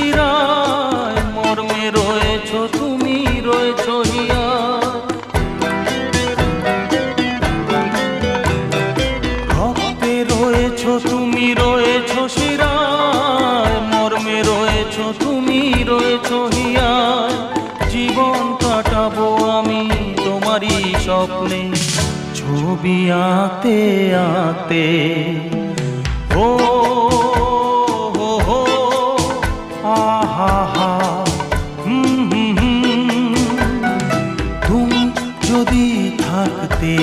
শিরায়, মর্মে রয়েছ তুমি, রয়েছ হিয়া। রক্তে রয়েছ তুমি, রয়েছ শিরায়, মর্মে রয়েছ তুমি, রয়েছ হিয়া। জীবন কাটাবো আমি তোমারই স্বপ্নে, ছবি আঁকতে আঁকতে। ও হো হো, আহা হা, তুমি যদি থাকতে।